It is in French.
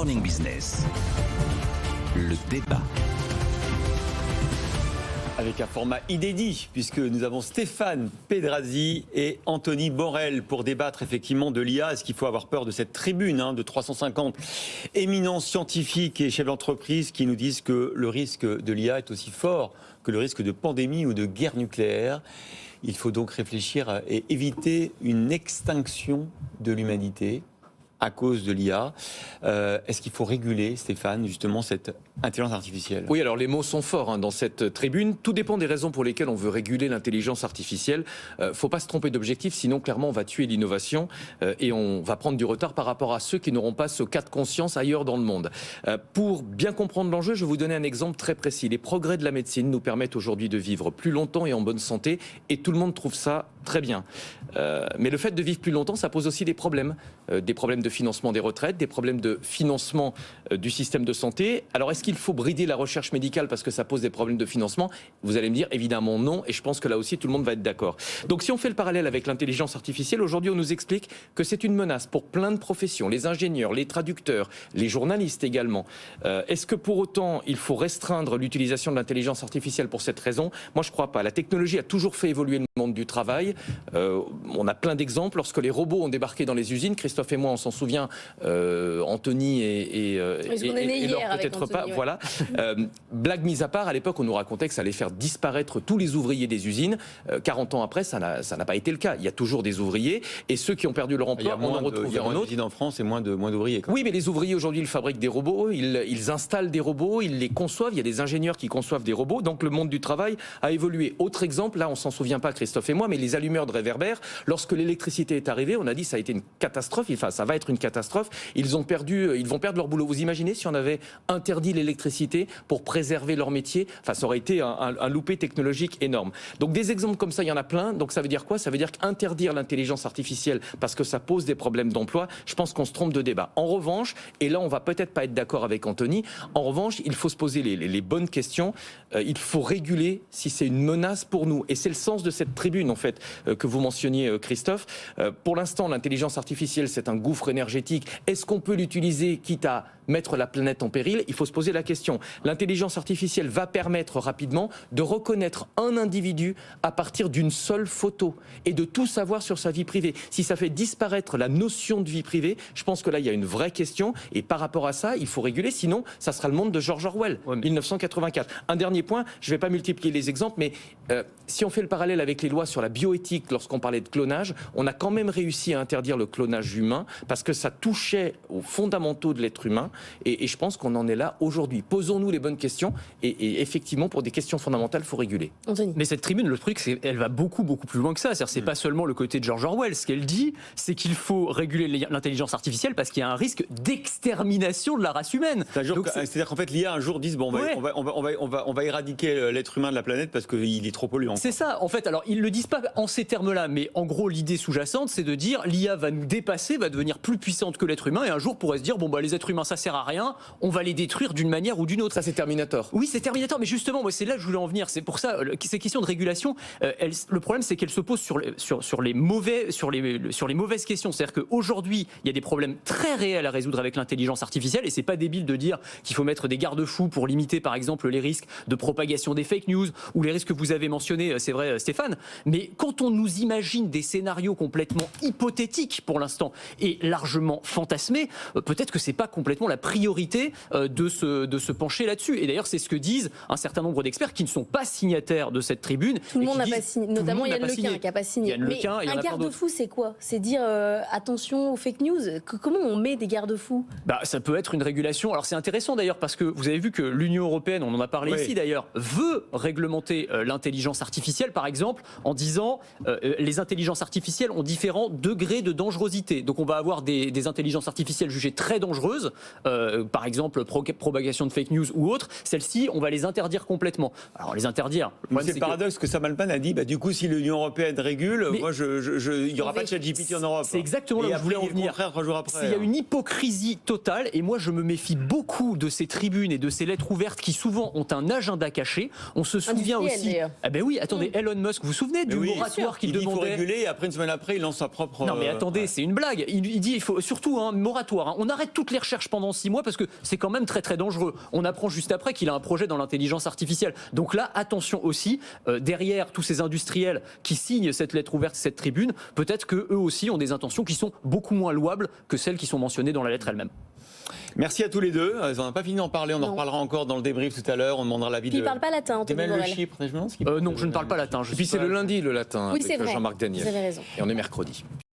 Morning Business, le débat. Avec un format inédit, puisque nous avons Stéphane Pedrazzi et Anthony Borel pour débattre effectivement de l'IA. Est-ce qu'il faut avoir peur de cette tribune de 350 éminents scientifiques et chefs d'entreprise qui nous disent que le risque de l'IA est aussi fort que le risque de pandémie ou de guerre nucléaire? Il faut donc réfléchir et éviter une extinction de l'humanité à cause de l'IA. Est-ce qu'il faut réguler, Stéphane, justement, cette intelligence artificielle? Oui, alors les mots sont forts dans cette tribune. Tout dépend des raisons pour lesquelles on veut réguler l'intelligence artificielle. Faut pas se tromper d'objectif, sinon clairement on va tuer l'innovation et on va prendre du retard par rapport à ceux qui n'auront pas ce cas de conscience ailleurs dans le monde. Pour bien comprendre l'enjeu, je vais vous donner un exemple très précis. Les progrès de la médecine nous permettent aujourd'hui de vivre plus longtemps et en bonne santé, et tout le monde trouve ça très bien. Mais le fait de vivre plus longtemps, ça pose aussi des problèmes de financement des retraites, des problèmes de financement du système de santé. Alors est-ce qu'il faut brider la recherche médicale parce que ça pose des problèmes de financement? Vous allez me dire évidemment non, et je pense que là aussi tout le monde va être d'accord. Donc si on fait le parallèle avec l'intelligence artificielle, aujourd'hui on nous explique que c'est une menace pour plein de professions, les ingénieurs, les traducteurs, les journalistes également. Est-ce que pour autant il faut restreindre l'utilisation de l'intelligence artificielle pour cette raison? Moi je crois pas. La technologie a toujours fait évoluer le monde du travail. On a plein d'exemples. Lorsque les robots ont débarqué dans les usines, Christophe et moi on s'en souvient, Anthony et Laure peut-être pas. Ouais. Voilà. Blague mise à part, à l'époque on nous racontait que ça allait faire disparaître tous les ouvriers des usines. 40 ans après, ça n'a pas été le cas. Il y a toujours des ouvriers, et ceux qui ont perdu leur emploi, on en retrouve un autre. Il y a moins d'usines en France et moins d'ouvriers. Oui, mais les ouvriers aujourd'hui, ils fabriquent des robots, ils installent des robots, ils les conçoivent. Il y a des ingénieurs qui conçoivent des robots. Donc le monde du travail a évolué. Autre exemple, là on s'en souvient pas, Christophe et moi, mais les allumeurs de réverbères, lorsque l'électricité est arrivée, on a dit ça a été une catastrophe. Enfin, ça va être une catastrophe. Ils vont perdre leur boulot. Vous imaginez si on avait interdit l'électricité pour préserver leur métier? Enfin, ça aurait été un loupé technologique énorme. Donc des exemples comme ça, il y en a plein. Donc ça veut dire quoi? Ça veut dire qu'interdire l'intelligence artificielle parce que ça pose des problèmes d'emploi, je pense qu'on se trompe de débat. En revanche, et là on va peut-être pas être d'accord avec Anthony, en revanche, il faut se poser les bonnes questions. Il faut réguler si c'est une menace pour nous. Et c'est le sens de cette tribune, en fait, que vous mentionniez, Christophe. Pour l'instant, l'intelligence artificielle, c'est un gouffre énergétique. Est-ce qu'on peut l'utiliser quitte à mettre la planète en péril? Il faut se poser la question. L'intelligence artificielle va permettre rapidement de reconnaître un individu à partir d'une seule photo et de tout savoir sur sa vie privée. Si ça fait disparaître la notion de vie privée, je pense que là, il y a une vraie question. Et par rapport à ça, il faut réguler. Sinon, ça sera le monde de George Orwell, 1984. Un dernier point, je ne vais pas multiplier les exemples, mais si on fait le parallèle avec les lois sur la bioéthique, lorsqu'on parlait de clonage, on a quand même réussi à interdire le clonage humain parce que ça touchait aux fondamentaux de l'être humain. Et je pense qu'on en est là aujourd'hui. Posons-nous les bonnes questions et effectivement, pour des questions fondamentales, il faut réguler. Anthony. Mais cette tribune, le truc, c'est elle va beaucoup plus loin que ça. C'est pas seulement le côté de George Orwell. Ce qu'elle dit, c'est qu'il faut réguler l'intelligence artificielle parce qu'il y a un risque d'extermination de la race humaine. C'est-à-dire qu'en fait, l'IA un jour disent bon, on va éradiquer l'être humain de la planète parce qu'il est trop polluant. C'est ça. En fait, alors ils le disent pas en ces termes-là, mais en gros, l'idée sous-jacente, c'est de dire l'IA va nous dépasser, va devenir plus puissante que l'être humain, et un jour pourrait se dire bon les êtres humains ça sert à rien, on va les détruire d'une manière ou d'une autre. Ça c'est Terminator. Oui, c'est Terminator, mais justement, moi c'est là que je voulais en venir. C'est pour ça ces questions de régulation, le problème c'est qu'elles se posent sur les mauvaises questions. C'est-à-dire qu'aujourd'hui, il y a des problèmes très réels à résoudre avec l'intelligence artificielle, et c'est pas débile de dire qu'il faut mettre des garde-fous pour limiter par exemple les risques de propagation des fake news ou les risques que vous avez mentionnés, c'est vrai Stéphane, mais quand on nous imagine des scénarios complètement hypothétiques pour l'instant et largement fantasmés, peut-être que c'est pas complètement la priorité de se pencher là-dessus. Et d'ailleurs, c'est ce que disent un certain nombre d'experts qui ne sont pas signataires de cette tribune. Tout le monde n'a pas signé, notamment Yann Lequin qui n'a pas signé. Mais un garde-fou, c'est quoi? C'est dire attention aux fake news. Comment on met des garde-fous? Ça peut être une régulation. Alors c'est intéressant d'ailleurs parce que vous avez vu que l'Union européenne, on en a parlé ici d'ailleurs, veut réglementer l'intelligence artificielle, par exemple, en disant les intelligences artificielles ont différents degrés de dangerosité. Donc on va avoir des intelligences artificielles jugées très dangereuses, par exemple propagation de fake news ou autres. Celles-ci, on va les interdire complètement. Alors les interdire. C'est le paradoxe que Sam Altman a dit. Du coup, si l'Union européenne régule, il n'y aura pas de ChatGPT en Europe. C'est exactement là où je voulais en venir. Il y a une hypocrisie totale, et moi je me méfie beaucoup de ces tribunes et de ces lettres ouvertes qui souvent ont un agenda caché. On se souvient aussi. Ah ben oui, attendez, Elon Musk, vous vous souvenez du moratoire qu'il demandait? Il faut réguler, et après une semaine après, il lance sa propre. Non mais attendez, c'est une blague. Il dit il faut surtout un moratoire. On arrête toutes les recherches pendant 6 mois parce que c'est quand même très très dangereux. On apprend juste après qu'il a un projet dans l'intelligence artificielle. Donc là, attention aussi, derrière tous ces industriels qui signent cette lettre ouverte, cette tribune, peut-être qu'eux aussi ont des intentions qui sont beaucoup moins louables que celles qui sont mentionnées dans la lettre elle-même. Merci à tous les deux. On n'a pas fini d'en parler. On en reparlera encore dans le débrief tout à l'heure. On demandera l'avis de. Il ne parle pas latin, Anthony Borrell. Non, je ne parle pas latin. Et puis c'est le lundi le latin avec Jean-Marc Daniel. Vous avez raison. Et on est mercredi.